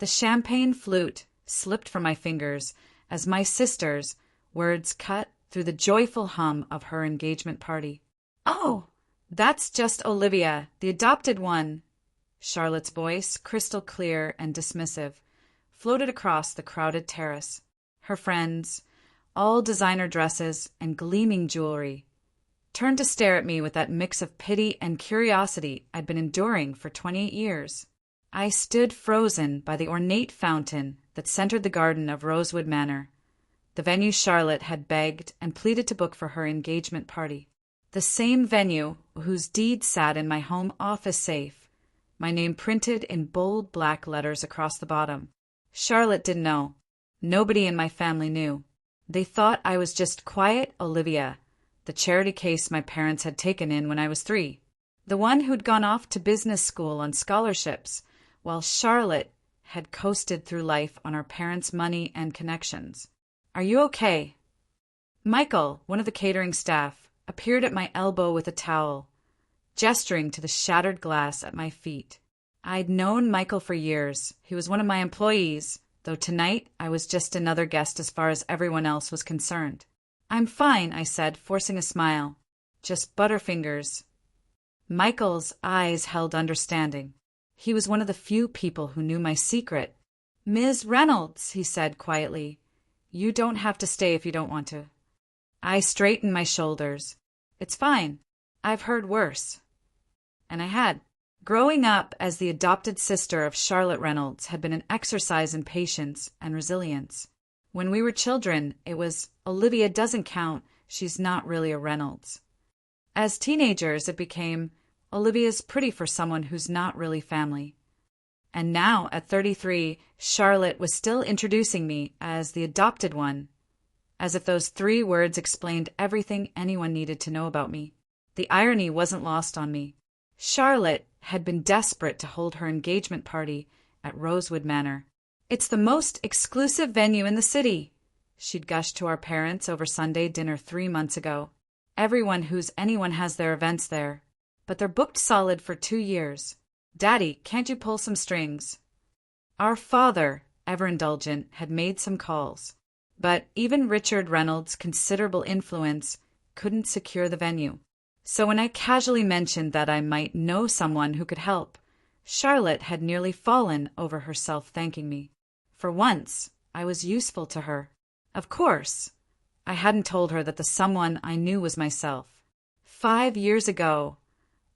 The champagne flute slipped from my fingers as my sister's words cut through the joyful hum of her engagement party. "Oh, that's just Olivia, the adopted one." Charlotte's voice, crystal clear and dismissive, floated across the crowded terrace. Her friends, all designer dresses and gleaming jewelry, turned to stare at me with that mix of pity and curiosity I'd been enduring for 28 years. I stood frozen by the ornate fountain that centered the garden of Rosewood Manor, the venue Charlotte had begged and pleaded to book for her engagement party. The same venue whose deed sat in my home office safe, my name printed in bold black letters across the bottom. Charlotte didn't know. Nobody in my family knew. They thought I was just quiet Olivia, the charity case my parents had taken in when I was 3, the one who'd gone off to business school on scholarships, while Charlotte had coasted through life on our parents' money and connections. "Are you okay?" Michael, one of the catering staff, appeared at my elbow with a towel, gesturing to the shattered glass at my feet. I'd known Michael for years. He was one of my employees, though tonight I was just another guest as far as everyone else was concerned. "I'm fine," I said, forcing a smile. "Just butterfingers." Michael's eyes held understanding. He was one of the few people who knew my secret. "Ms. Reynolds," he said quietly, "you don't have to stay if you don't want to." I straightened my shoulders. "It's fine. I've heard worse." And I had. Growing up as the adopted sister of Charlotte Reynolds had been an exercise in patience and resilience. When we were children, it was, "Olivia doesn't count, she's not really a Reynolds." As teenagers, it became, "Olivia's pretty for someone who's not really family." And now, at 33, Charlotte was still introducing me as the adopted one, as if those 3 words explained everything anyone needed to know about me. The irony wasn't lost on me. Charlotte had been desperate to hold her engagement party at Rosewood Manor. "It's the most exclusive venue in the city," she'd gushed to our parents over Sunday dinner 3 months ago. "Everyone who's anyone has their events there, but they're booked solid for 2 years. Daddy, can't you pull some strings?" Our father, ever indulgent, had made some calls, but even Richard Reynolds' considerable influence couldn't secure the venue. So when I casually mentioned that I might know someone who could help, Charlotte had nearly fallen over herself thanking me. For once, I was useful to her. Of course, I hadn't told her that the someone I knew was myself. 5 years ago,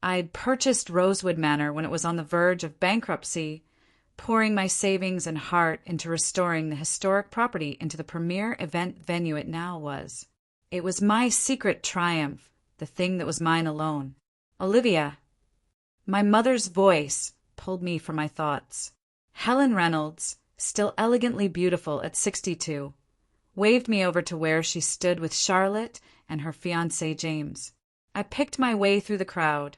I'd purchased Rosewood Manor when it was on the verge of bankruptcy, pouring my savings and heart into restoring the historic property into the premier event venue it now was. It was my secret triumph, the thing that was mine alone. "Olivia." My mother's voice pulled me from my thoughts. Helen Reynolds, still elegantly beautiful at 62, waved me over to where she stood with Charlotte and her fiancé James. I picked my way through the crowd,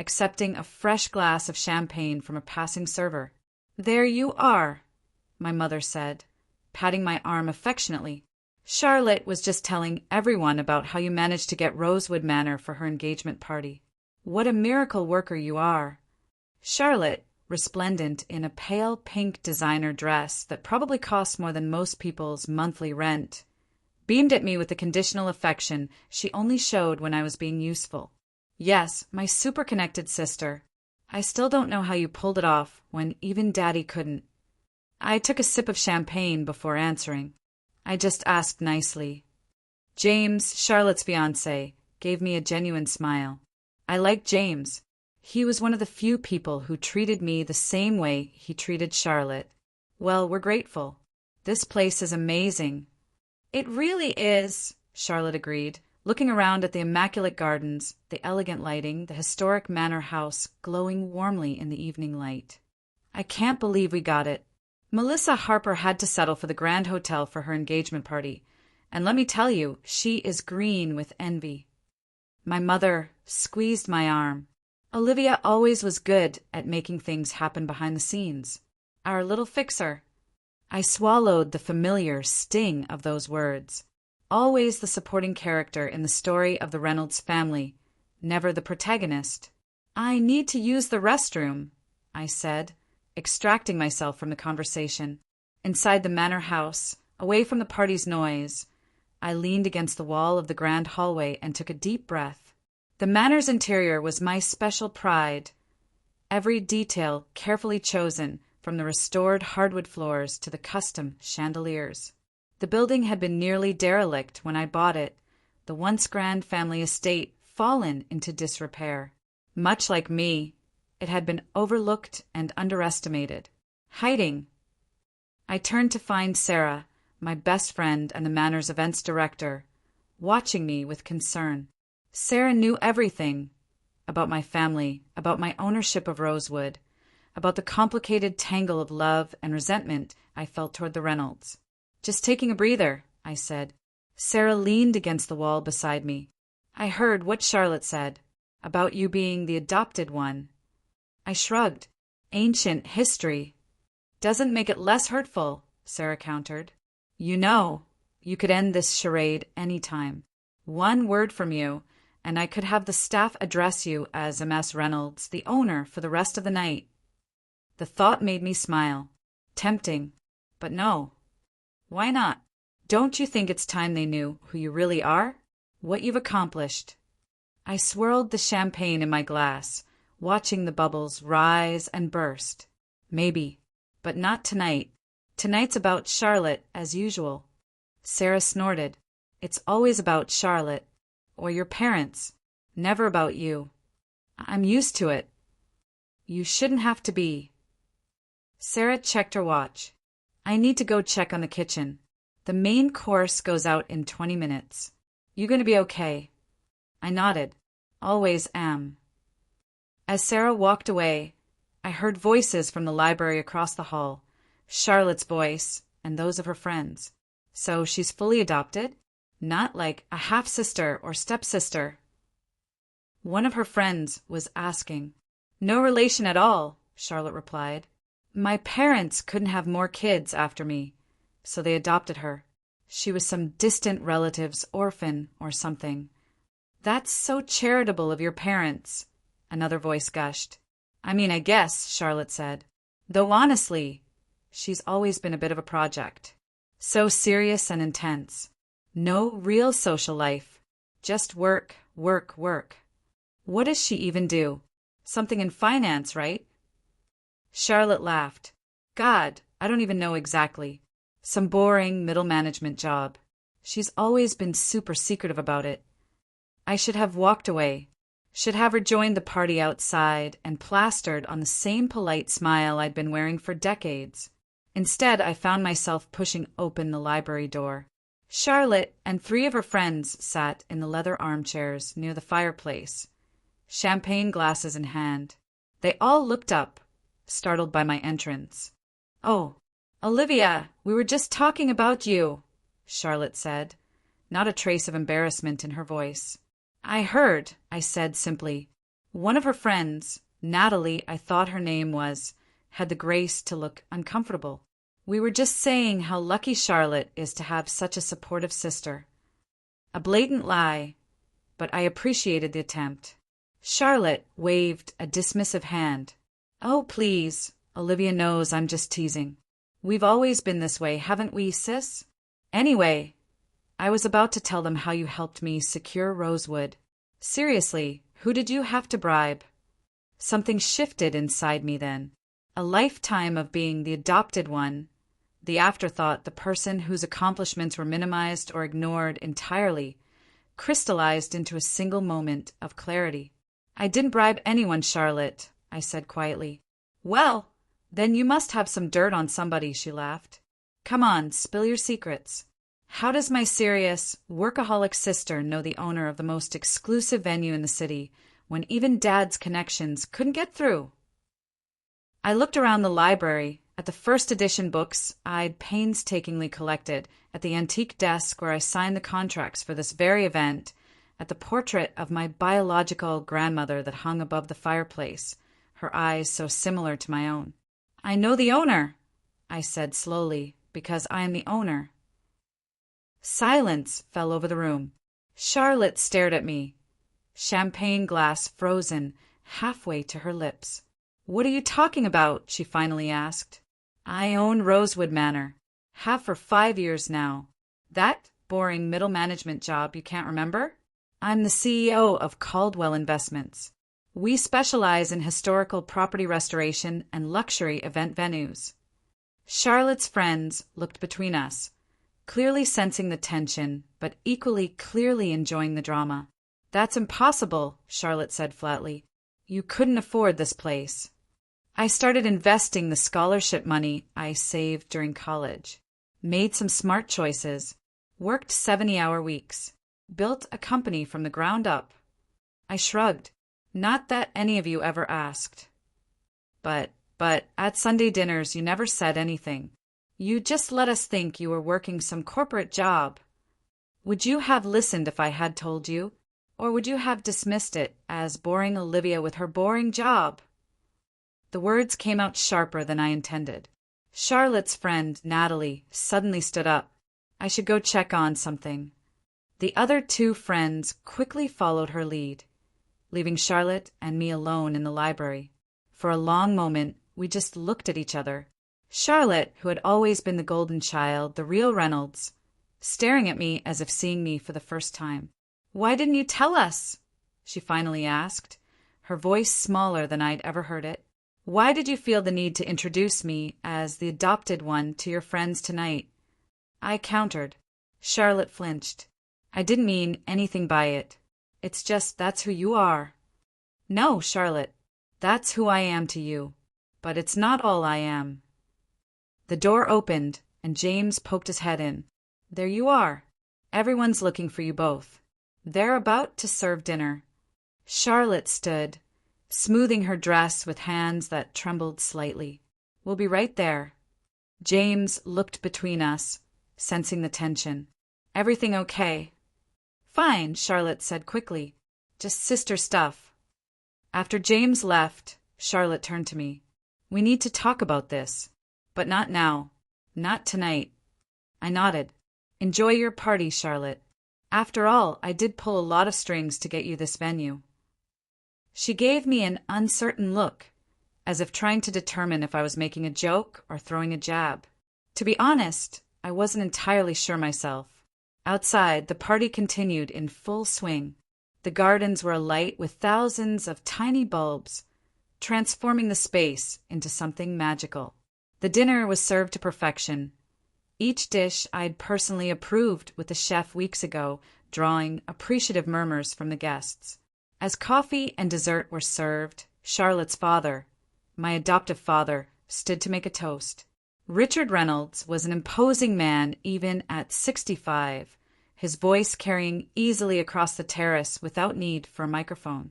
accepting a fresh glass of champagne from a passing server. "There you are," my mother said, patting my arm affectionately. "Charlotte was just telling everyone about how you managed to get Rosewood Manor for her engagement party. What a miracle worker you are." Charlotte, resplendent in a pale pink designer dress that probably cost more than most people's monthly rent, beamed at me with the conditional affection she only showed when I was being useful. "Yes, my super-connected sister. I still don't know how you pulled it off when even Daddy couldn't." I took a sip of champagne before answering. I just asked nicely. James, Charlotte's fiancé, gave me a genuine smile. I liked James. He was one of the few people who treated me the same way he treated Charlotte. "Well, we're grateful. This place is amazing." "It really is," Charlotte agreed, looking around at the immaculate gardens, the elegant lighting, the historic manor house glowing warmly in the evening light. "I can't believe we got it. Melissa Harper had to settle for the Grand Hotel for her engagement party, and let me tell you, she is green with envy." My mother squeezed my arm. "Olivia always was good at making things happen behind the scenes. Our little fixer." I swallowed the familiar sting of those words. Always the supporting character in the story of the Reynolds family, never the protagonist. "I need to use the restroom," I said, extracting myself from the conversation. Inside the manor house, away from the party's noise, I leaned against the wall of the grand hallway and took a deep breath. The manor's interior was my special pride, every detail carefully chosen, from the restored hardwood floors to the custom chandeliers. The building had been nearly derelict when I bought it, the once grand family estate fallen into disrepair. Much like me, it had been overlooked and underestimated. Hiding. I turned to find Sarah, my best friend and the manor's events director, watching me with concern. Sarah knew everything about my family, about my ownership of Rosewood, about the complicated tangle of love and resentment I felt toward the Reynolds. "Just taking a breather," I said. Sarah leaned against the wall beside me. "I heard what Charlotte said, about you being the adopted one." I shrugged. "Ancient history." "Doesn't make it less hurtful," Sarah countered. "You know, you could end this charade any time. One word from you, and I could have the staff address you as MS Reynolds, the owner, for the rest of the night." The thought made me smile. Tempting. But no. Why not? Don't you think it's time they knew who you really are? What you've accomplished? I swirled the champagne in my glass, watching the bubbles rise and burst. Maybe. But not tonight. Tonight's about Charlotte, as usual. Sarah snorted. "It's always about Charlotte. Or your parents. Never about you." "I'm used to it." "You shouldn't have to be." Sarah checked her watch. "I need to go check on the kitchen. The main course goes out in 20 minutes. You gonna be okay?" I nodded. "Always am." As Sarah walked away, I heard voices from the library across the hall, Charlotte's voice and those of her friends. So she's fully adopted? Not like a half-sister or stepsister? One of her friends was asking. "No relation at all," Charlotte replied. "My parents couldn't have more kids after me, so they adopted her. She was some distant relative's orphan or something." "That's so charitable of your parents," another voice gushed. "I mean, I guess," Charlotte said. "Though honestly, she's always been a bit of a project. So serious and intense. No real social life. Just work, work, work." "What does she even do? Something in finance, right?" Charlotte laughed. "God, I don't even know exactly. Some boring middle management job. She's always been super secretive about it. I should have walked away. Should have rejoined the party outside and plastered on the same polite smile I'd been wearing for decades. Instead, I found myself pushing open the library door. Charlotte and 3 of her friends sat in the leather armchairs near the fireplace, champagne glasses in hand. They all looked up, startled by my entrance. "Oh, Olivia, we were just talking about you," Charlotte said, not a trace of embarrassment in her voice. "I heard," I said simply. One of her friends, Natalie, I thought her name was, had the grace to look uncomfortable. "We were just saying how lucky Charlotte is to have such a supportive sister." A blatant lie, but I appreciated the attempt. Charlotte waved a dismissive hand. "Oh, please, Olivia knows I'm just teasing. We've always been this way, haven't we, sis? Anyway, I was about to tell them how you helped me secure Rosewood. Seriously, who did you have to bribe?" Something shifted inside me then. A lifetime of being the adopted one, the afterthought, the person whose accomplishments were minimized or ignored entirely, crystallized into a single moment of clarity. "I didn't bribe anyone, Charlotte," I said quietly. "Well, then you must have some dirt on somebody," she laughed. "Come on, spill your secrets. How does my serious, workaholic sister know the owner of the most exclusive venue in the city when even Dad's connections couldn't get through?" I looked around the library, at the first edition books I'd painstakingly collected, at the antique desk where I signed the contracts for this very event, at the portrait of my biological grandmother that hung above the fireplace, her eyes so similar to my own. "I know the owner," I said slowly, "because I am the owner." Silence fell over the room. Charlotte stared at me, champagne glass frozen halfway to her lips. What are you talking about? She finally asked. I own Rosewood Manor. Have for 5 years now. That boring middle management job you can't remember? I'm the CEO of Caldwell Investments. We specialize in historical property restoration and luxury event venues. Charlotte's friends looked between us, clearly sensing the tension, but equally clearly enjoying the drama. That's impossible, Charlotte said flatly. You couldn't afford this place. I started investing the scholarship money I saved during college, made some smart choices, worked 70-hour weeks, built a company from the ground up. I shrugged. Not that any of you ever asked. But at Sunday dinners you never said anything. You just let us think you were working some corporate job. Would you have listened if I had told you? Or would you have dismissed it as boring Olivia with her boring job? The words came out sharper than I intended. Charlotte's friend, Natalie, suddenly stood up. I should go check on something. The other two friends quickly followed her lead, leaving Charlotte and me alone in the library. For a long moment, we just looked at each other. Charlotte, who had always been the golden child, the real Reynolds, staring at me as if seeing me for the first time. Why didn't you tell us? She finally asked, her voice smaller than I'd ever heard it. Why did you feel the need to introduce me as the adopted one to your friends tonight? I countered. Charlotte flinched. I didn't mean anything by it. It's just that's who you are. No, Charlotte, that's who I am to you. But it's not all I am. The door opened, and James poked his head in. There you are. Everyone's looking for you both. They're about to serve dinner. Charlotte stood, smoothing her dress with hands that trembled slightly. We'll be right there. James looked between us, sensing the tension. Everything okay? Fine, Charlotte said quickly. Just sister stuff. After James left, Charlotte turned to me. We need to talk about this. But not now. Not tonight. I nodded. Enjoy your party, Charlotte. After all, I did pull a lot of strings to get you this venue. She gave me an uncertain look, as if trying to determine if I was making a joke or throwing a jab. To be honest, I wasn't entirely sure myself. Outside, the party continued in full swing. The gardens were alight with thousands of tiny bulbs, transforming the space into something magical. The dinner was served to perfection. Each dish I'd personally approved with the chef weeks ago, drawing appreciative murmurs from the guests. As coffee and dessert were served, Charlotte's father, my adoptive father, stood to make a toast. Richard Reynolds was an imposing man even at 65, his voice carrying easily across the terrace without need for a microphone.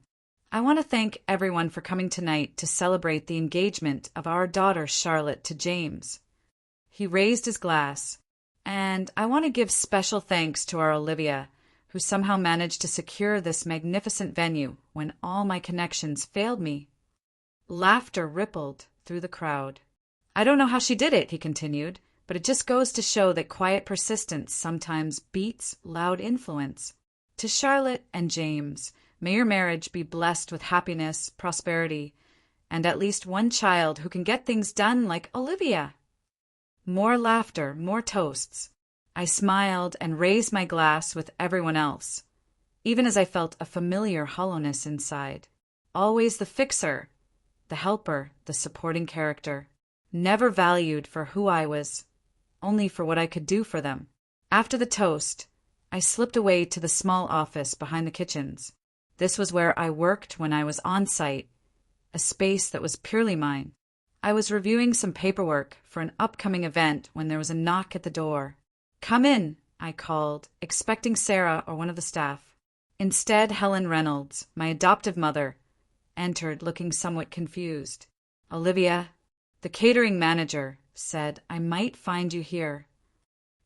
I want to thank everyone for coming tonight to celebrate the engagement of our daughter Charlotte to James. He raised his glass. And I want to give special thanks to our Olivia, who somehow managed to secure this magnificent venue when all my connections failed me. Laughter rippled through the crowd. I don't know how she did it, he continued, but it just goes to show that quiet persistence sometimes beats loud influence. To Charlotte and James, may your marriage be blessed with happiness, prosperity, and at least one child who can get things done like Olivia. More laughter, more toasts. I smiled and raised my glass with everyone else, even as I felt a familiar hollowness inside. Always the fixer, the helper, the supporting character. Never valued for who I was, only for what I could do for them. After the toast, I slipped away to the small office behind the kitchens. This was where I worked when I was on site, a space that was purely mine. I was reviewing some paperwork for an upcoming event when there was a knock at the door. Come in, I called, expecting Sarah or one of the staff. Instead, Helen Reynolds, my adoptive mother, entered looking somewhat confused. Olivia, the catering manager, said I might find you here.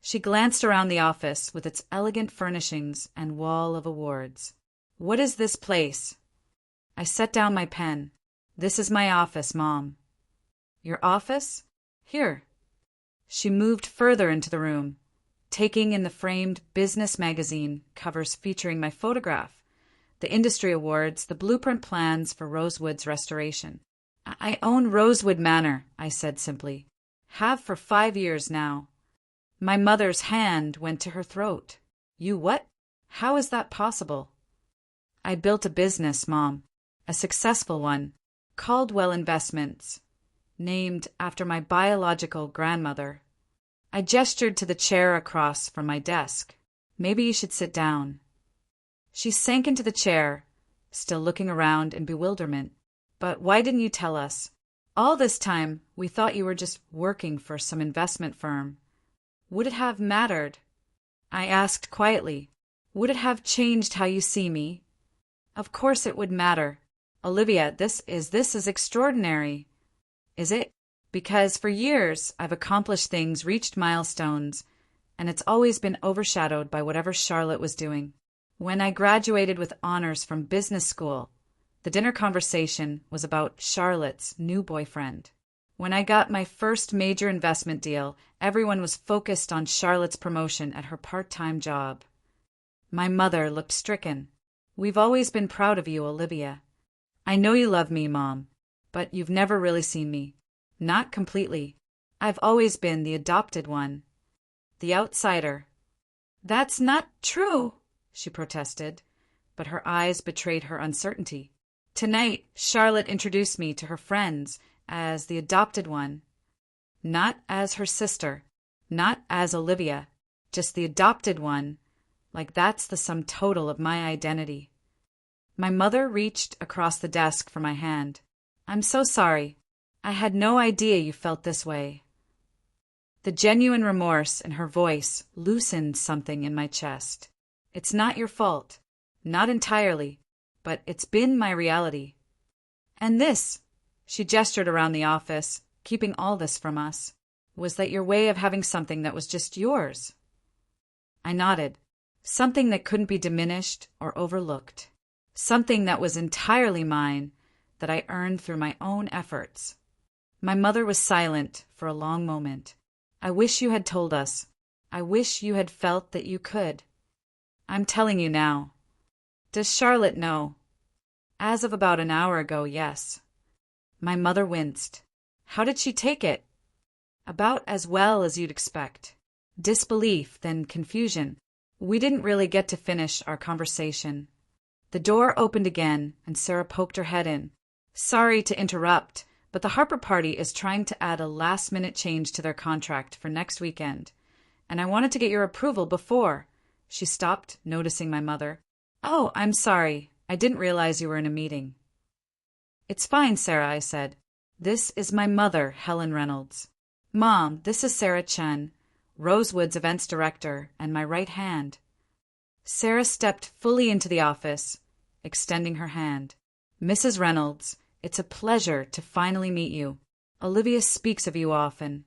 She glanced around the office with its elegant furnishings and wall of awards. What is this place? I set down my pen. This is my office, Mom. Your office? Here. She moved further into the room, taking in the framed business magazine covers featuring my photograph, the industry awards, the blueprint plans for Rosewood's restoration. I own Rosewood Manor, I said simply. Have for 5 years now. My mother's hand went to her throat. You what? How is that possible? I built a business, Mom. A successful one. Caldwell Investments. Named after my biological grandmother. I gestured to the chair across from my desk. Maybe you should sit down. She sank into the chair, still looking around in bewilderment. But why didn't you tell us? All this time, we thought you were just working for some investment firm. Would it have mattered? I asked quietly. Would it have changed how you see me? Of course it would matter. Olivia, this is extraordinary. Is it? Because for years I've accomplished things, reached milestones, and it's always been overshadowed by whatever Charlotte was doing. When I graduated with honors from business school, the dinner conversation was about Charlotte's new boyfriend. When I got my first major investment deal, everyone was focused on Charlotte's promotion at her part-time job. My mother looked stricken. We've always been proud of you, Olivia. I know you love me, Mom, but you've never really seen me. Not completely. I've always been the adopted one. The outsider. That's not true, she protested, but her eyes betrayed her uncertainty. Tonight, Charlotte introduced me to her friends as the adopted one. Not as her sister, not as Olivia, just the adopted one, like that's the sum total of my identity. My mother reached across the desk for my hand. I'm so sorry. I had no idea you felt this way. The genuine remorse in her voice loosened something in my chest. It's not your fault. Not entirely. But it's been my reality. And this, she gestured around the office, keeping all this from us, was that your way of having something that was just yours? I nodded. Something that couldn't be diminished or overlooked. Something that was entirely mine, that I earned through my own efforts. My mother was silent for a long moment. I wish you had told us. I wish you had felt that you could. I'm telling you now. Does Charlotte know? As of about an hour ago, yes. My mother winced. How did she take it? About as well as you'd expect. Disbelief, then confusion. We didn't really get to finish our conversation. The door opened again, and Sarah poked her head in. Sorry to interrupt, but the Harper party is trying to add a last-minute change to their contract for next weekend, and I wanted to get your approval before. She stopped, noticing my mother. Oh, I'm sorry. I didn't realize you were in a meeting. It's fine, Sarah, I said. This is my mother, Helen Reynolds. Mom, this is Sarah Chen, Rosewood's events director, and my right hand. Sarah stepped fully into the office, extending her hand. Mrs. Reynolds, it's a pleasure to finally meet you. Olivia speaks of you often.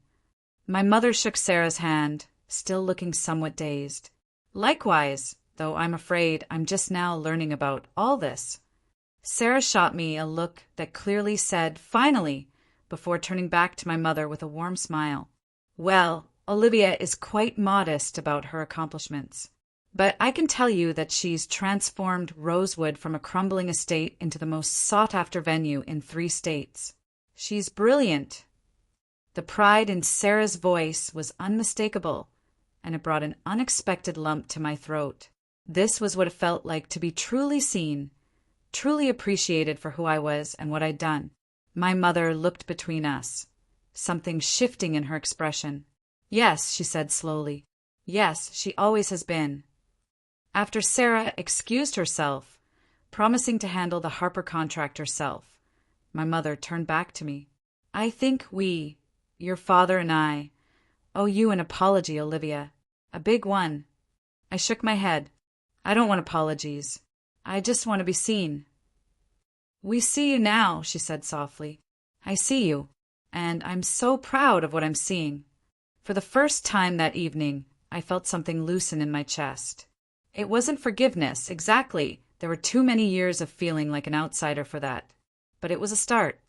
My mother shook Sarah's hand, still looking somewhat dazed. Likewise, though I'm afraid I'm just now learning about all this. Sarah shot me a look that clearly said, finally, before turning back to my mother with a warm smile. Well, Olivia is quite modest about her accomplishments. But I can tell you that she's transformed Rosewood from a crumbling estate into the most sought-after venue in 3 states. She's brilliant. The pride in Sarah's voice was unmistakable, and it brought an unexpected lump to my throat. This was what it felt like to be truly seen, truly appreciated for who I was and what I'd done. My mother looked between us, something shifting in her expression. Yes, she said slowly. Yes, she always has been. After Sarah excused herself, promising to handle the Harper contract herself, my mother turned back to me. I think we, your father and I, owe you an apology, Olivia. A big one. I shook my head. I don't want apologies. I just want to be seen. We see you now, she said softly. I see you, and I'm so proud of what I'm seeing. For the first time that evening, I felt something loosen in my chest. It wasn't forgiveness, exactly. There were too many years of feeling like an outsider for that. But it was a start.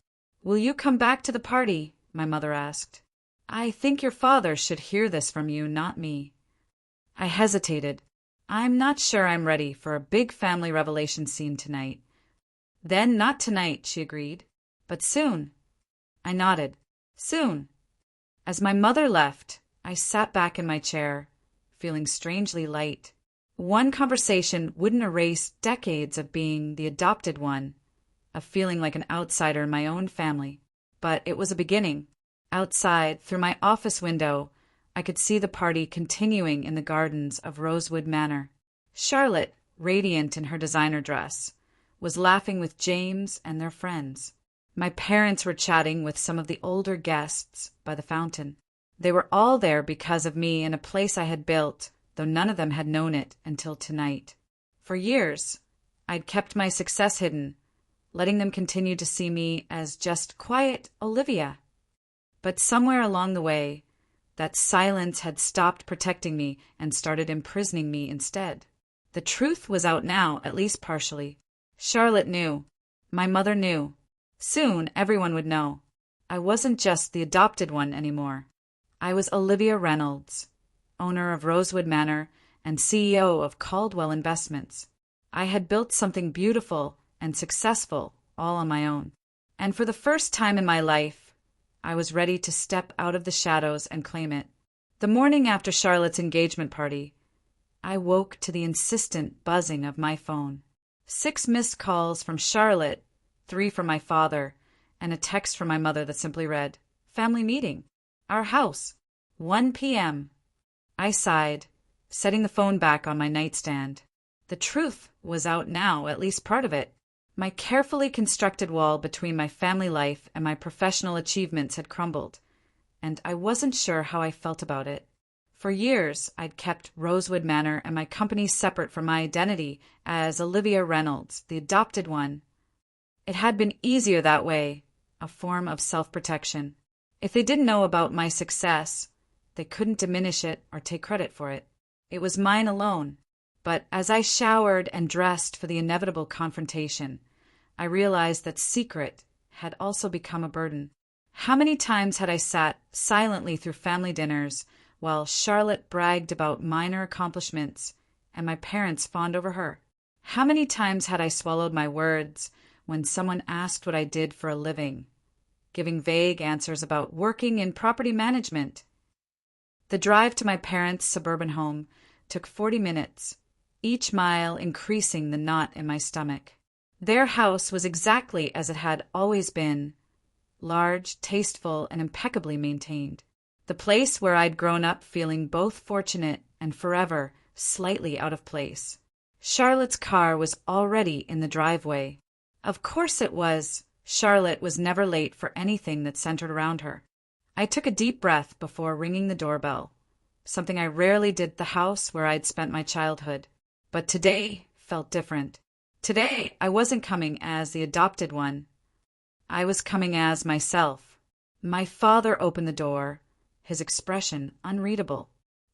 Will you come back to the party? My mother asked. I think your father should hear this from you, not me. I hesitated. I'm not sure I'm ready for a big family revelation scene tonight. Then not tonight, she agreed. But soon. I nodded. Soon. As my mother left, I sat back in my chair, feeling strangely light. One conversation wouldn't erase decades of being the adopted one, of feeling like an outsider in my own family. But it was a beginning. Outside, through my office window, I could see the party continuing in the gardens of Rosewood Manor. Charlotte, radiant in her designer dress, was laughing with James and their friends. My parents were chatting with some of the older guests by the fountain. They were all there because of me in a place I had built, though none of them had known it until tonight. For years, I'd kept my success hidden, letting them continue to see me as just quiet Olivia. But somewhere along the way, that silence had stopped protecting me and started imprisoning me instead. The truth was out now, at least partially. Charlotte knew. My mother knew. Soon, everyone would know. I wasn't just the adopted one anymore. I was Olivia Reynolds, owner of Rosewood Manor and CEO of Caldwell Investments. I had built something beautiful and successful all on my own. And for the first time in my life, I was ready to step out of the shadows and claim it. The morning after Charlotte's engagement party, I woke to the insistent buzzing of my phone. 6 missed calls from Charlotte, 3 from my father, and a text from my mother that simply read, "Family meeting. Our house. 1 p.m. I sighed, setting the phone back on my nightstand. The truth was out now, at least part of it. My carefully constructed wall between my family life and my professional achievements had crumbled, and I wasn't sure how I felt about it. For years, I'd kept Rosewood Manor and my company separate from my identity as Olivia Reynolds, the adopted one. It had been easier that way, a form of self-protection. If they didn't know about my success, they couldn't diminish it or take credit for it. It was mine alone. But as I showered and dressed for the inevitable confrontation, I realized that secret had also become a burden. How many times had I sat silently through family dinners while Charlotte bragged about minor accomplishments and my parents fawned over her? How many times had I swallowed my words when someone asked what I did for a living, giving vague answers about working in property management? The drive to my parents' suburban home took 40 minutes, each mile increasing the knot in my stomach. Their house was exactly as it had always been, large, tasteful, and impeccably maintained. The place where I'd grown up feeling both fortunate and forever slightly out of place. Charlotte's car was already in the driveway. Of course it was. Charlotte was never late for anything that centered around her. I took a deep breath before ringing the doorbell, something I rarely did at the house where I'd spent my childhood. But today felt different. Today, I wasn't coming as the adopted one. I was coming as myself. My father opened the door, his expression unreadable.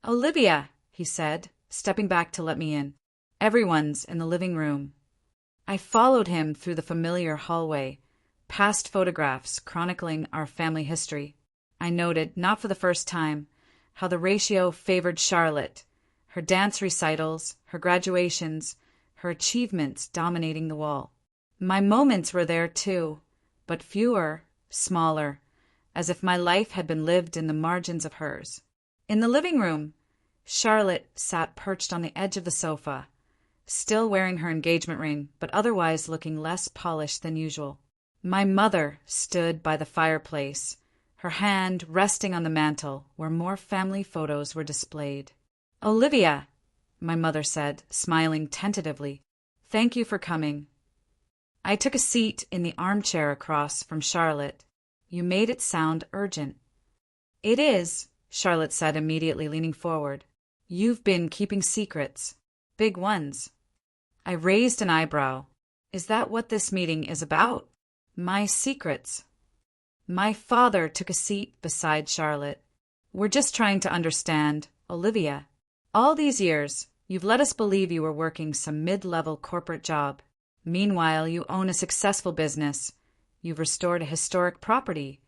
"Olivia," he said, stepping back to let me in. "Everyone's in the living room." I followed him through the familiar hallway, past photographs chronicling our family history. I noted, not for the first time, how the ratio favored Charlotte, her dance recitals, her graduations, her achievements dominating the wall. My moments were there too, but fewer, smaller, as if my life had been lived in the margins of hers. In the living room, Charlotte sat perched on the edge of the sofa, still wearing her engagement ring, but otherwise looking less polished than usual. My mother stood by the fireplace, her hand resting on the mantel where more family photos were displayed. "Olivia," my mother said, smiling tentatively, "thank you for coming." I took a seat in the armchair across from Charlotte. "You made it sound urgent." "It is," Charlotte said, immediately leaning forward. "You've been keeping secrets. Big ones." I raised an eyebrow. "Is that what this meeting is about? My secrets?" My father took a seat beside Charlotte. "We're just trying to understand, Olivia. All these years, you've let us believe you were working some mid-level corporate job. Meanwhile, you own a successful business. You've restored a historic property.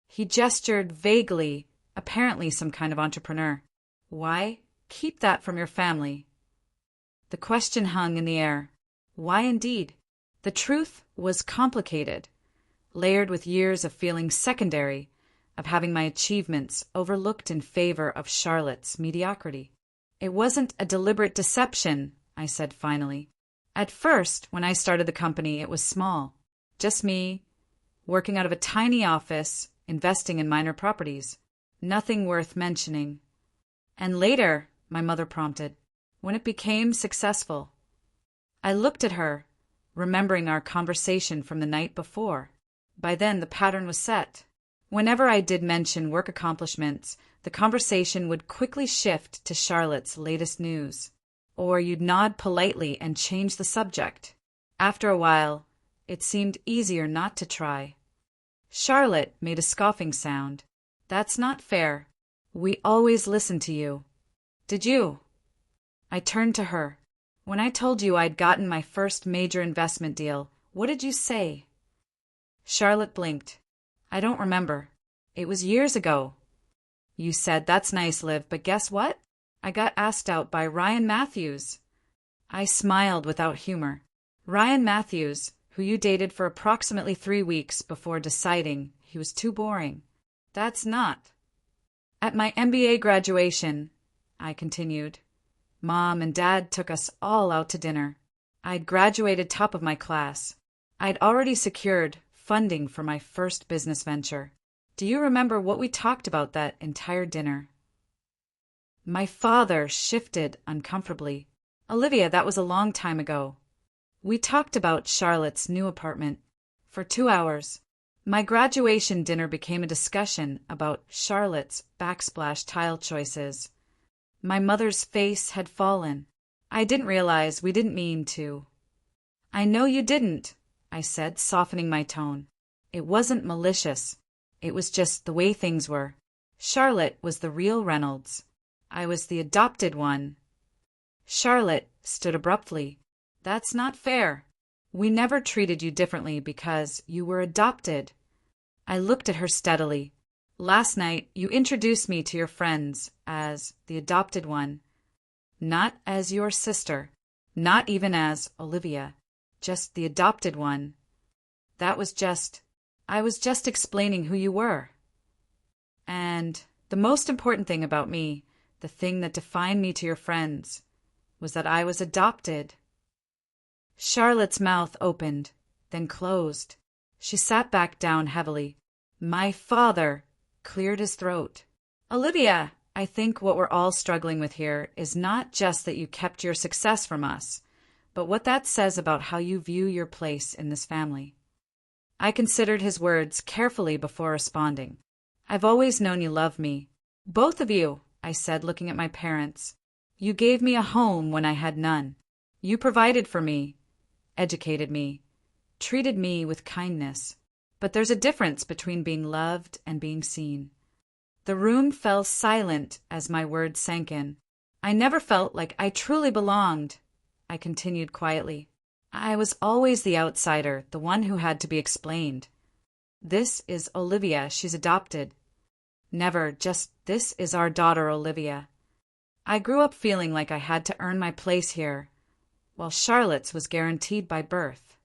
He gestured vaguely, apparently some kind of entrepreneur. Why keep that from your family? The question hung in the air. Why indeed? The truth was complicated. layered with years of feeling secondary, of having my achievements overlooked in favor of Charlotte's mediocrity. It wasn't a deliberate deception, I said finally. At first, when I started the company, it was small. Just me, working out of a tiny office, investing in minor properties. Nothing worth mentioning. And later, my mother prompted, when it became successful. I looked at her, remembering our conversation from the night before. By then, the pattern was set. Whenever I did mention work accomplishments, the conversation would quickly shift to Charlotte's latest news. Or you'd nod politely and change the subject. After a while, it seemed easier not to try. Charlotte made a scoffing sound. That's not fair. We always listen to you. Did you? I turned to her. When I told you I'd gotten my first major investment deal, what did you say? Charlotte blinked. I don't remember. It was years ago. You said, that's nice, Liv, but guess what? I got asked out by Ryan Matthews. I smiled without humor. Ryan Matthews, who you dated for approximately 3 weeks before deciding he was too boring. That's not. At my MBA graduation, I continued, Mom and Dad took us all out to dinner. I'd graduated top of my class. I'd already secured funding for my first business venture. Do you remember what we talked about that entire dinner? My father shifted uncomfortably. Olivia, that was a long time ago. We talked about Charlotte's new apartment for 2 hours. My graduation dinner became a discussion about Charlotte's backsplash tile choices. My mother's face had fallen. I didn't realize we didn't mean to. I know you didn't, I said, softening my tone. It wasn't malicious. It was just the way things were. Charlotte was the real Reynolds. I was the adopted one. Charlotte stood abruptly. That's not fair. We never treated you differently because you were adopted. I looked at her steadily. Last night, you introduced me to your friends as the adopted one. Not as your sister. Not even as Olivia. Just the adopted one. I was just explaining who you were. And the most important thing about me, the thing that defined me to your friends, was that I was adopted. Charlotte's mouth opened, then closed. She sat back down heavily. My father cleared his throat. Olivia, I think what we're all struggling with here is not just that you kept your success from us, but what that says about how you view your place in this family. I considered his words carefully before responding. I've always known you love me. Both of you, I said, looking at my parents. You gave me a home when I had none. You provided for me, educated me, treated me with kindness. But there's a difference between being loved and being seen. The room fell silent as my words sank in. I never felt like I truly belonged, I continued quietly. I was always the outsider, the one who had to be explained. This is Olivia, she's adopted. Never just, this is our daughter Olivia. I grew up feeling like I had to earn my place here, while Charlotte's was guaranteed by birth.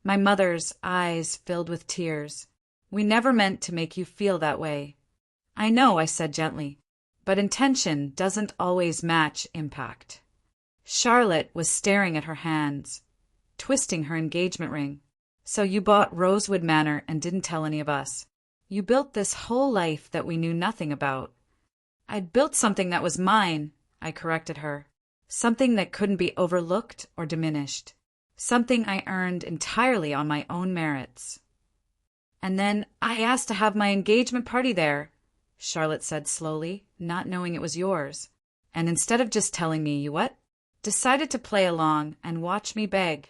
My mother's eyes filled with tears. We never meant to make you feel that way. I know, I said gently, but intention doesn't always match impact. Charlotte was staring at her hands, twisting her engagement ring. So you bought Rosewood Manor and didn't tell any of us. You built this whole life that we knew nothing about. I'd built something that was mine, I corrected her. Something that couldn't be overlooked or diminished. Something I earned entirely on my own merits. And then I asked to have my engagement party there, Charlotte said slowly, not knowing it was yours. And instead of just telling me, you what? Decided to play along and watch me beg.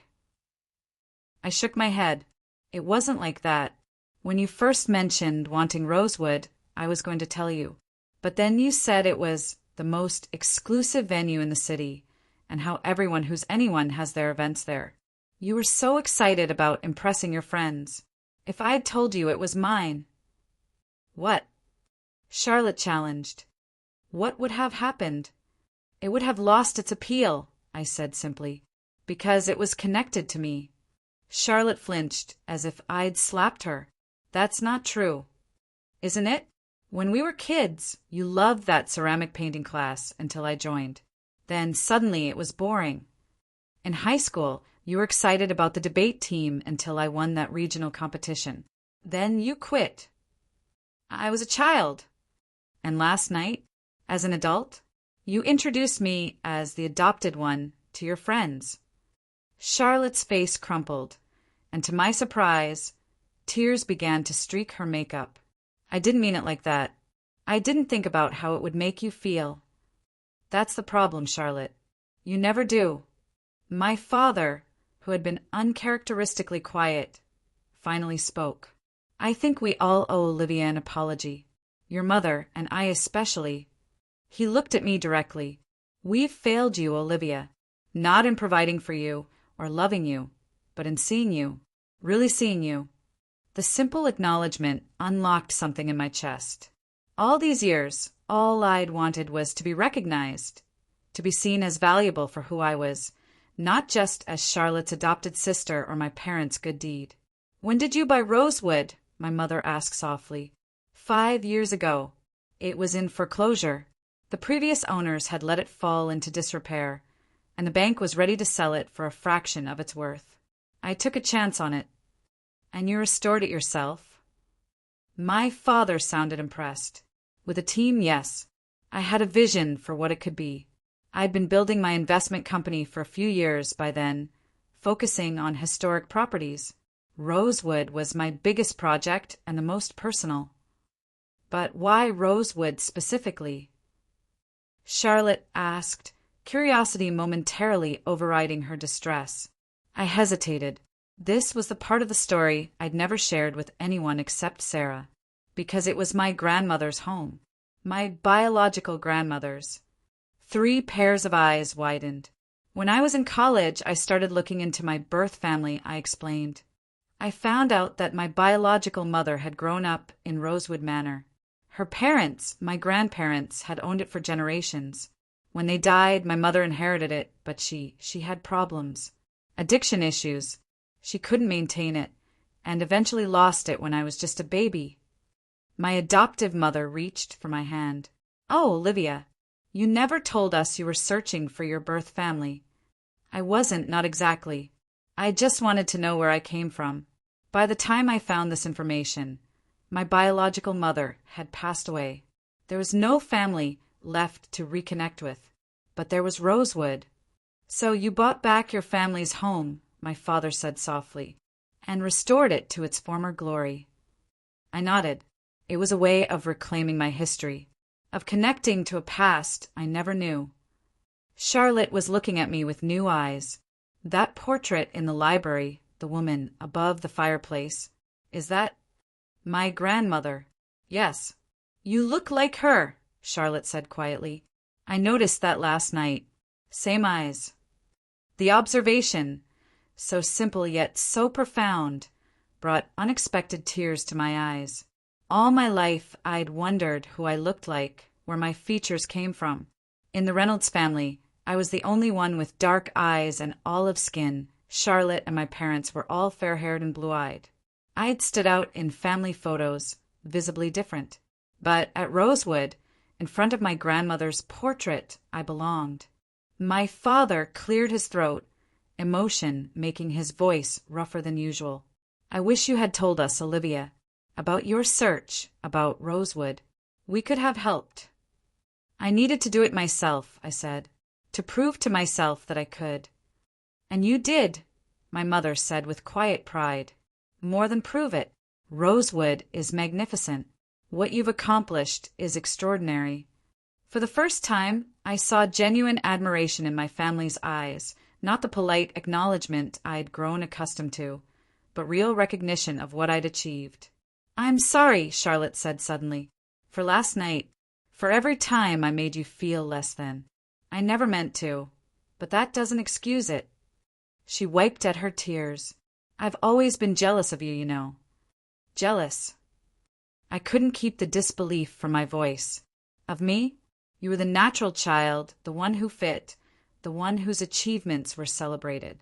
I shook my head. It wasn't like that. When you first mentioned wanting Rosewood, I was going to tell you. But then you said it was the most exclusive venue in the city, and how everyone who's anyone has their events there. You were so excited about impressing your friends. If I had told you it was mine. What? Charlotte challenged. What would have happened? It would have lost its appeal, I said simply, because it was connected to me. Charlotte flinched, as if I'd slapped her. That's not true. Isn't it? When we were kids, you loved that ceramic painting class until I joined. Then suddenly it was boring. In high school, you were excited about the debate team until I won that regional competition. Then you quit. I was a child. And last night, as an adult, you introduced me as the adopted one to your friends. Charlotte's face crumpled, and to my surprise, tears began to streak her makeup. I didn't mean it like that. I didn't think about how it would make you feel. That's the problem, Charlotte. You never do. My father, who had been uncharacteristically quiet, finally spoke. I think we all owe Olivia an apology. Your mother, and I especially. He looked at me directly. We've failed you, Olivia. Not in providing for you or loving you, but in seeing you. Really seeing you. The simple acknowledgement unlocked something in my chest. All these years, all I'd wanted was to be recognized, to be seen as valuable for who I was, not just as Charlotte's adopted sister or my parents' good deed. When did you buy Rosewood? My mother asked softly. 5 years ago. It was in foreclosure. The previous owners had let it fall into disrepair, and the bank was ready to sell it for a fraction of its worth. I took a chance on it. And you restored it yourself? My father sounded impressed. With a team, yes. I had a vision for what it could be. I'd been building my investment company for a few years by then, focusing on historic properties. Rosewood was my biggest project and the most personal. But why Rosewood specifically? Charlotte asked, curiosity momentarily overriding her distress. I hesitated. This was the part of the story I'd never shared with anyone except Sarah, because it was my grandmother's home, my biological grandmother's. 3 pairs of eyes widened. When I was in college, I started looking into my birth family, I explained. I found out that my biological mother had grown up in Rosewood Manor. Her parents, my grandparents, had owned it for generations. When they died, my mother inherited it, but she had problems. Addiction issues. She couldn't maintain it, and eventually lost it when I was just a baby. My adoptive mother reached for my hand. Oh, Olivia, you never told us you were searching for your birth family. I wasn't, not exactly. I just wanted to know where I came from. By the time I found this information, my biological mother had passed away. There was no family left to reconnect with, but there was Rosewood. So you bought back your family's home, my father said softly, and restored it to its former glory. I nodded. It was a way of reclaiming my history, of connecting to a past I never knew. Charlotte was looking at me with new eyes. That portrait in the library, the woman above the fireplace, is that my grandmother? Yes. You look like her, Charlotte said quietly. I noticed that last night. Same eyes. The observation, so simple yet so profound, brought unexpected tears to my eyes. All my life I'd wondered who I looked like, where my features came from. In the Reynolds family, I was the only one with dark eyes and olive skin. Charlotte and my parents were all fair-haired and blue-eyed. I'd stood out in family photos, visibly different. But at Rosewood, in front of my grandmother's portrait, I belonged. My father cleared his throat, emotion making his voice rougher than usual. I wish you had told us, Olivia, about your search, about Rosewood. We could have helped. I needed to do it myself, I said, to prove to myself that I could. And you did, my mother said with quiet pride. More than prove it. Rosewood is magnificent. What you've accomplished is extraordinary. For the first time, I saw genuine admiration in my family's eyes, not the polite acknowledgement I'd grown accustomed to, but real recognition of what I'd achieved. I'm sorry, Charlotte said suddenly, for last night, for every time I made you feel less than. I never meant to, but that doesn't excuse it. She wiped at her tears. I've always been jealous of you, you know. Jealous. I couldn't keep the disbelief from my voice. Of me? You were the natural child, the one who fit, the one whose achievements were celebrated.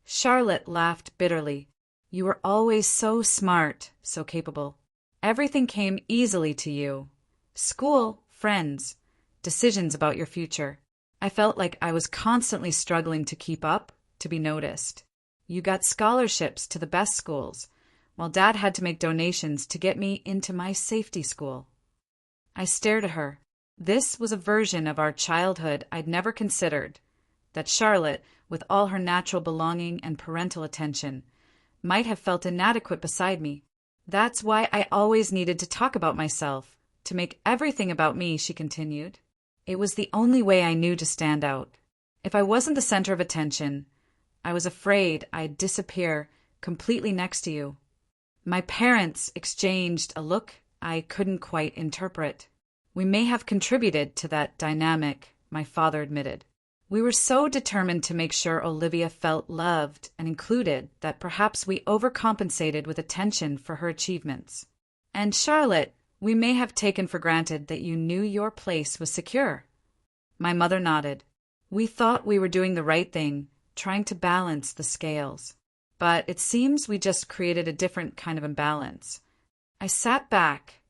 Charlotte laughed bitterly. You were always so smart, so capable. Everything came easily to you. School, friends, decisions about your future. I felt like I was constantly struggling to keep up, to be noticed. You got scholarships to the best schools, while Dad had to make donations to get me into my safety school. I stared at her. This was a version of our childhood I'd never considered, that Charlotte, with all her natural belonging and parental attention, might have felt inadequate beside me. That's why I always needed to talk about myself, to make everything about me, she continued. It was the only way I knew to stand out. If I wasn't the center of attention, I was afraid I'd disappear completely next to you. My parents exchanged a look I couldn't quite interpret. We may have contributed to that dynamic, my father admitted. We were so determined to make sure Olivia felt loved and included that perhaps we overcompensated with attention for her achievements. And Charlotte, we may have taken for granted that you knew your place was secure. My mother nodded. We thought we were doing the right thing, trying to balance the scales. But it seems we just created a different kind of imbalance. I sat back,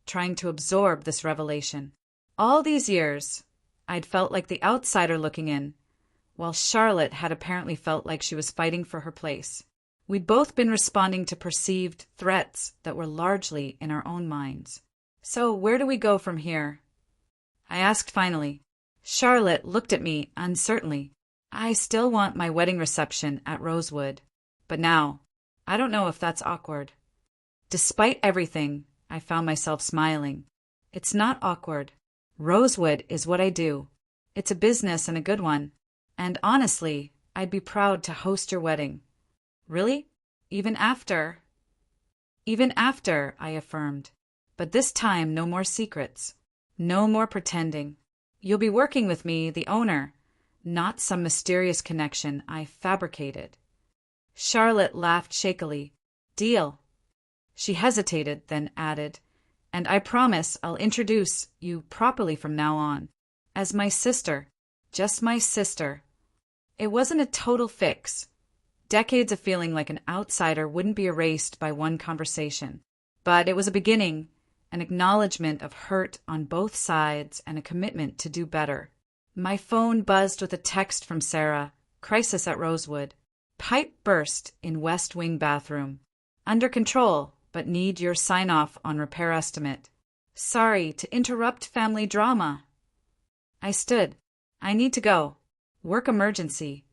trying to absorb this revelation. All these years, I'd felt like the outsider looking in, while Charlotte had apparently felt like she was fighting for her place. We'd both been responding to perceived threats that were largely in our own minds. So where do we go from here? I asked finally. Charlotte looked at me uncertainly. I still want my wedding reception at Rosewood. But now, I don't know if that's awkward. Despite everything, I found myself smiling. It's not awkward. Rosewood is what I do. It's a business and a good one. And honestly, I'd be proud to host your wedding. Really? Even after? Even after, I affirmed. But this time, no more secrets. No more pretending. You'll be working with me, the owner, not some mysterious connection I fabricated. Charlotte laughed shakily. Deal. She hesitated, then added, and I promise I'll introduce you properly from now on. As my sister. Just my sister. It wasn't a total fix. Decades of feeling like an outsider wouldn't be erased by one conversation. But it was a beginning, an acknowledgement of hurt on both sides and a commitment to do better. My phone buzzed with a text from Sarah. Crisis at Rosewood. Pipe burst in West Wing bathroom. Under control, but need your sign-off on repair estimate. Sorry to interrupt family drama. I stood. I need to go. Work emergency.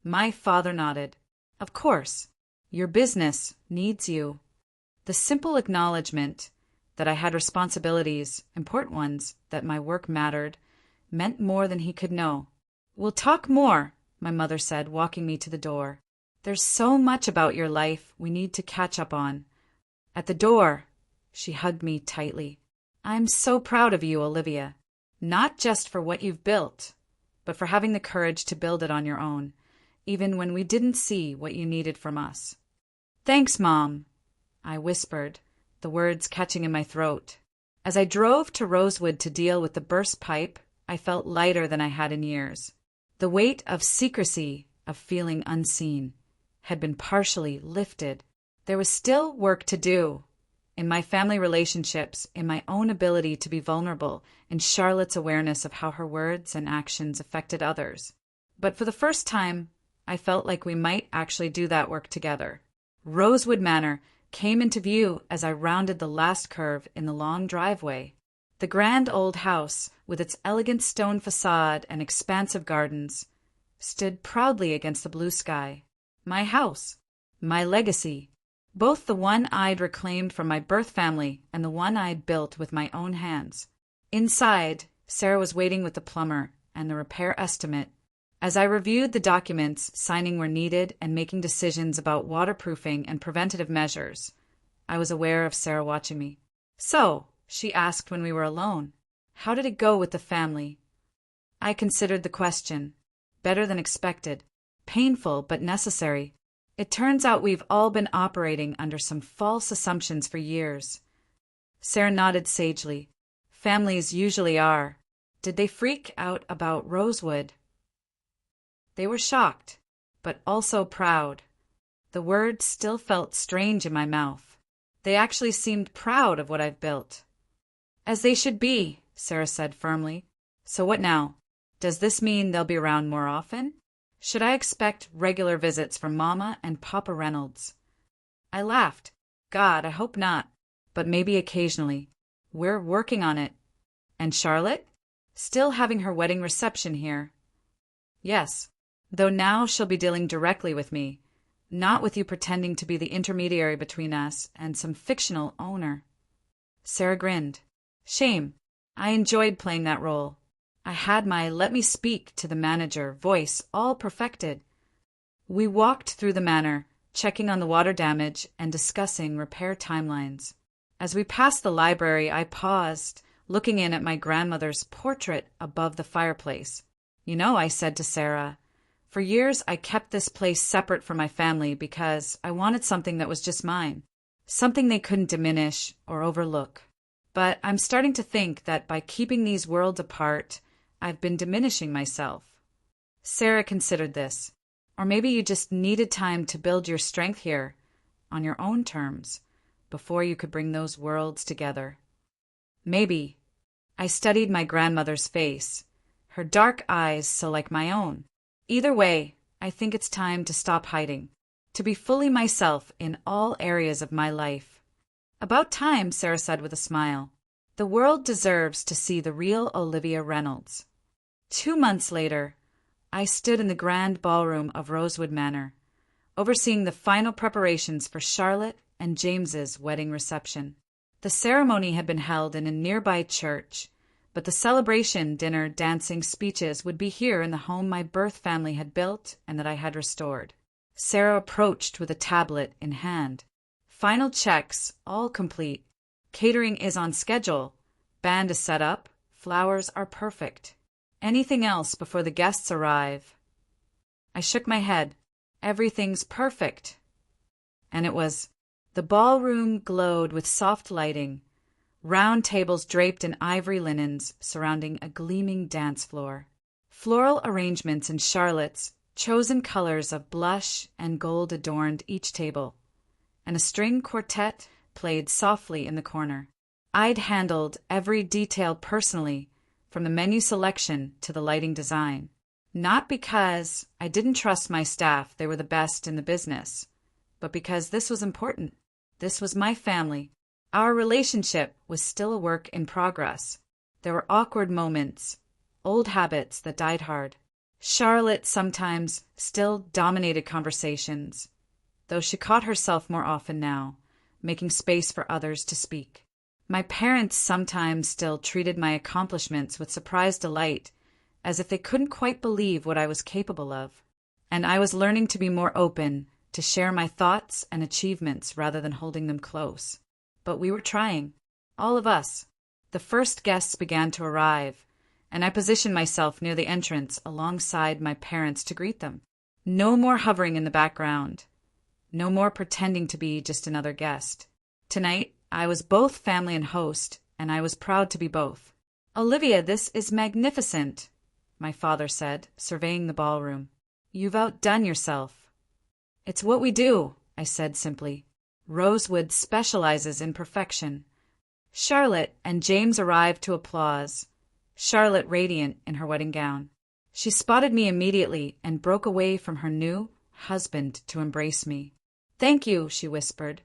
My father nodded. Of course. Your business needs you. The simple acknowledgement that I had responsibilities, important ones, that my work mattered, meant more than he could know. We'll talk more, my mother said, walking me to the door. There's so much about your life we need to catch up on. At the door, she hugged me tightly. I'm so proud of you, Olivia. Not just for what you've built, but for having the courage to build it on your own, even when we didn't see what you needed from us. Thanks, Mom, I whispered, the words catching in my throat. As I drove to Rosewood to deal with the burst pipe, I felt lighter than I had in years. The weight of secrecy, of feeling unseen, had been partially lifted. There was still work to do. In my family relationships, in my own ability to be vulnerable, in Charlotte's awareness of how her words and actions affected others. But for the first time, I felt like we might actually do that work together. Rosewood Manor came into view as I rounded the last curve in the long driveway. The grand old house, with its elegant stone facade and expansive gardens, stood proudly against the blue sky. My house, my legacy, both the one I'd reclaimed from my birth family and the one I'd built with my own hands. Inside, Sarah was waiting with the plumber and the repair estimate. As I reviewed the documents, signing where needed and making decisions about waterproofing and preventative measures, I was aware of Sarah watching me. So, she asked when we were alone, how did it go with the family? I considered the question. Better than expected. Painful but necessary. It turns out we've all been operating under some false assumptions for years. Sarah nodded sagely. Families usually are. Did they freak out about Rosewood? They were shocked, but also proud. The words still felt strange in my mouth. They actually seemed proud of what I've built. As they should be, Sarah said firmly. So what now? Does this mean they'll be around more often? Should I expect regular visits from Mama and Papa Reynolds? I laughed. God, I hope not. But maybe occasionally. We're working on it. And Charlotte? Still having her wedding reception here. Yes, though now she'll be dealing directly with me, not with you pretending to be the intermediary between us and some fictional owner. Sarah grinned. Shame. I enjoyed playing that role. I had my let me speak to the manager voice all perfected. We walked through the manor, checking on the water damage and discussing repair timelines. As we passed the library, I paused, looking in at my grandmother's portrait above the fireplace. You know, I said to Sarah, for years I kept this place separate from my family because I wanted something that was just mine, something they couldn't diminish or overlook. But I'm starting to think that by keeping these worlds apart, I've been diminishing myself. Sarah considered this. Or maybe you just needed time to build your strength here, on your own terms, before you could bring those worlds together. Maybe. I studied my grandmother's face, her dark eyes so like my own. Either way, I think it's time to stop hiding, to be fully myself in all areas of my life. About time, Sarah said with a smile. The world deserves to see the real Olivia Reynolds. 2 months later, I stood in the grand ballroom of Rosewood Manor, overseeing the final preparations for Charlotte and James's wedding reception. The ceremony had been held in a nearby church, but the celebration, dinner, dancing, speeches would be here in the home my birth family had built and that I had restored. Sarah approached with a tablet in hand. Final checks, all complete. Catering is on schedule. Band is set up. Flowers are perfect. Anything else before the guests arrive? I shook my head. Everything's perfect. And it was. The ballroom glowed with soft lighting, round tables draped in ivory linens surrounding a gleaming dance floor. Floral arrangements in Charlotte's, chosen colors of blush and gold adorned each table, and a string quartet played softly in the corner. I'd handled every detail personally, from the menu selection to the lighting design. Not because I didn't trust my staff, they were the best in the business, but because this was important. This was my family. Our relationship was still a work in progress. There were awkward moments, old habits that died hard. Charlotte sometimes still dominated conversations, though she caught herself more often now, making space for others to speak. My parents sometimes still treated my accomplishments with surprised delight, as if they couldn't quite believe what I was capable of. And I was learning to be more open, to share my thoughts and achievements rather than holding them close. But we were trying. All of us. The first guests began to arrive, and I positioned myself near the entrance alongside my parents to greet them. No more hovering in the background. No more pretending to be just another guest. Tonight, I was both family and host, and I was proud to be both. Olivia, this is magnificent, my father said, surveying the ballroom. You've outdone yourself. It's what we do, I said simply. Rosewood specializes in perfection. Charlotte and James arrived to applause, Charlotte radiant in her wedding gown. She spotted me immediately and broke away from her new husband to embrace me. Thank you, she whispered.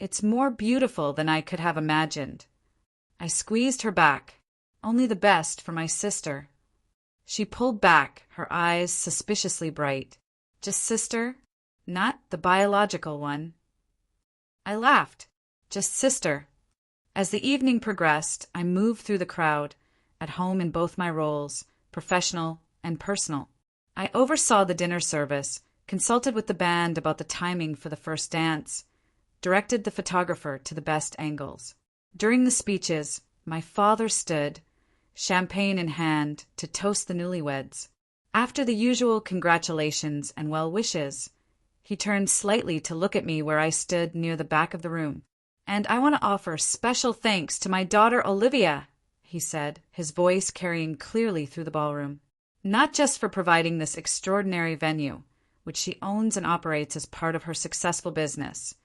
It's more beautiful than I could have imagined. I squeezed her back. Only the best for my sister. She pulled back, her eyes suspiciously bright. Just sister? Not the biological one. I laughed. Just sister. As the evening progressed, I moved through the crowd, at home in both my roles, professional and personal. I oversaw the dinner service, consulted with the band about the timing for the first dance, directed the photographer to the best angles. During the speeches, my father stood, champagne in hand, to toast the newlyweds. After the usual congratulations and well wishes, he turned slightly to look at me where I stood near the back of the room. And I want to offer special thanks to my daughter Olivia, he said, his voice carrying clearly through the ballroom. Not just for providing this extraordinary venue, which she owns and operates as part of her successful business,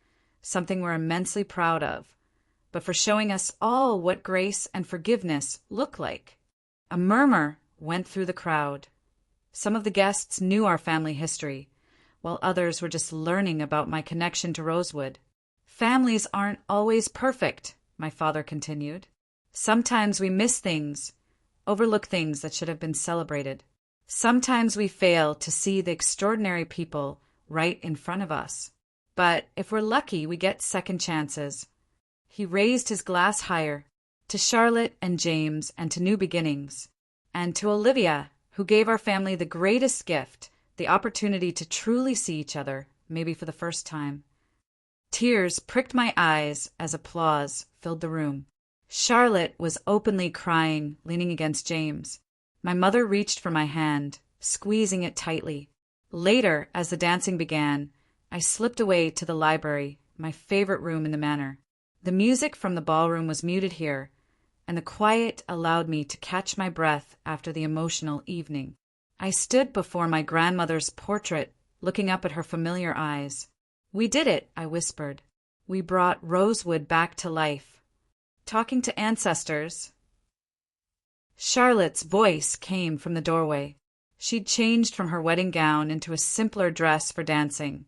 something we're immensely proud of, but for showing us all what grace and forgiveness look like. A murmur went through the crowd. Some of the guests knew our family history, while others were just learning about my connection to Rosewood. Families aren't always perfect, my father continued. Sometimes we miss things, overlook things that should have been celebrated. Sometimes we fail to see the extraordinary people right in front of us. But if we're lucky, we get second chances. He raised his glass higher, to Charlotte and James and to new beginnings, and to Olivia, who gave our family the greatest gift, the opportunity to truly see each other, maybe for the first time. Tears pricked my eyes as applause filled the room. Charlotte was openly crying, leaning against James. My mother reached for my hand, squeezing it tightly. Later, as the dancing began, I slipped away to the library, my favorite room in the manor. The music from the ballroom was muted here, and the quiet allowed me to catch my breath after the emotional evening. I stood before my grandmother's portrait, looking up at her familiar eyes. "We did it," I whispered. "We brought Rosewood back to life." Talking to ancestors. Charlotte's voice came from the doorway. She'd changed from her wedding gown into a simpler dress for dancing,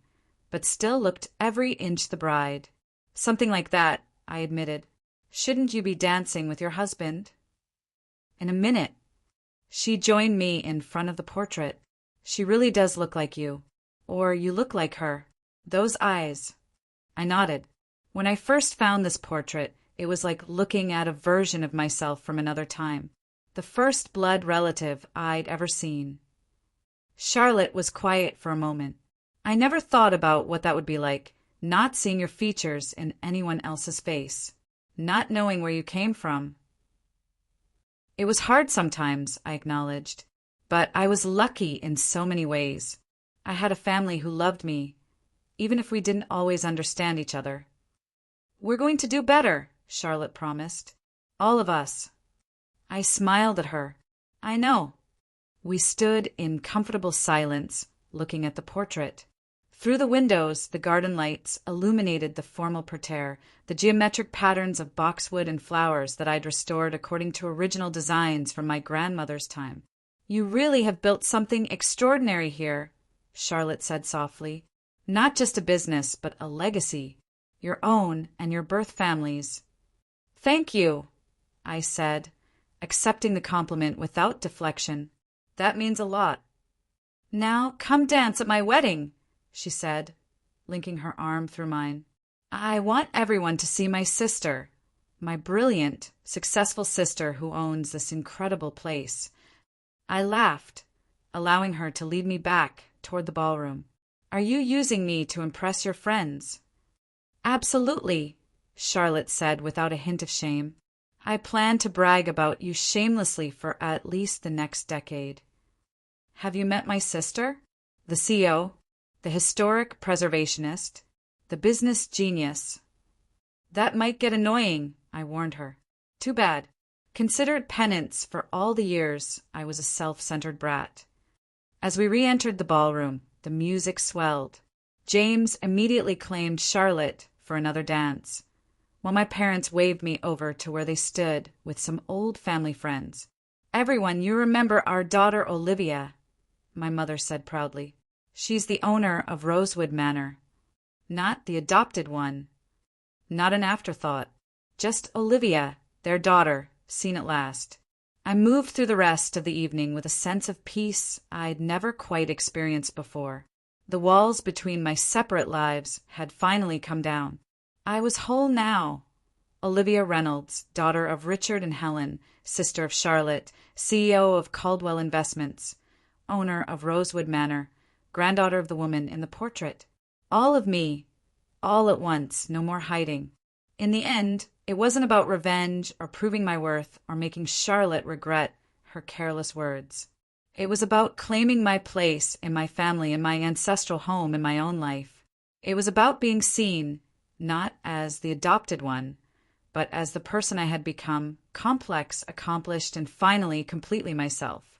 but still looked every inch the bride. "Something like that," I admitted. "Shouldn't you be dancing with your husband?" In a minute, she joined me in front of the portrait. "She really does look like you. Or you look like her. Those eyes." I nodded. When I first found this portrait, it was like looking at a version of myself from another time. The first blood relative I'd ever seen. Charlotte was quiet for a moment. "I never thought about what that would be like, not seeing your features in anyone else's face, not knowing where you came from." "It was hard sometimes," I acknowledged, "but I was lucky in so many ways. I had a family who loved me, even if we didn't always understand each other." "We're going to do better," Charlotte promised. "All of us." I smiled at her. "I know." We stood in comfortable silence, looking at the portrait. Through the windows, the garden lights illuminated the formal parterre, the geometric patterns of boxwood and flowers that I'd restored according to original designs from my grandmother's time. "You really have built something extraordinary here," Charlotte said softly. "Not just a business, but a legacy. Your own and your birth family's." "Thank you," I said, accepting the compliment without deflection. "That means a lot." "Now come dance at my wedding," she said, linking her arm through mine. "I want everyone to see my sister, my brilliant, successful sister who owns this incredible place." I laughed, allowing her to lead me back toward the ballroom. "Are you using me to impress your friends?" "Absolutely," Charlotte said without a hint of shame. "I plan to brag about you shamelessly for at least the next decade." "Have you met my sister? The CEO, the historic preservationist, the business genius." "That might get annoying," I warned her. "Too bad. Consider it penance for all the years I was a self-centered brat." As we re-entered the ballroom, the music swelled. James immediately claimed Charlotte for another dance, while my parents waved me over to where they stood with some old family friends. "Everyone, you remember our daughter Olivia," my mother said proudly. "She's the owner of Rosewood Manor. Not the adopted one. Not an afterthought. Just Olivia, their daughter, seen at last." I moved through the rest of the evening with a sense of peace I'd never quite experienced before. The walls between my separate lives had finally come down. I was whole now. Olivia Reynolds, daughter of Richard and Helen, sister of Charlotte, CEO of Caldwell Investments, owner of Rosewood Manor, granddaughter of the woman in the portrait. All of me, all at once, no more hiding. In the end, it wasn't about revenge or proving my worth or making Charlotte regret her careless words. It was about claiming my place in my family and my ancestral home in my own life. It was about being seen, not as the adopted one, but as the person I had become, complex, accomplished, and finally completely myself.